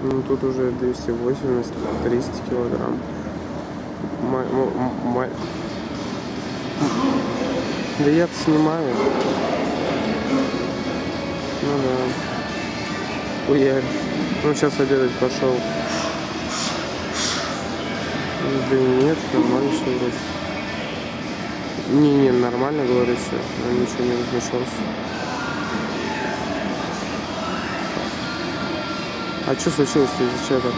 Ну, тут уже 280-300 килограмм. Да я снимаю. Ну да. Уярь. Ну, сейчас обедать пошел. Да нет, нормально все вроде. Не, нормально, говорю, все. Он ничего не возмущался. А что случилось-то, из-за чего так?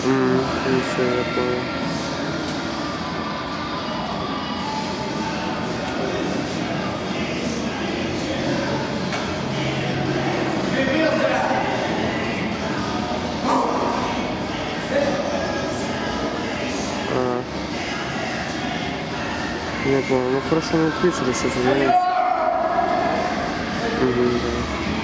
Ничего, я понял. Я понял. Ну хорошо, ну к вечеру сейчас звонить. Да.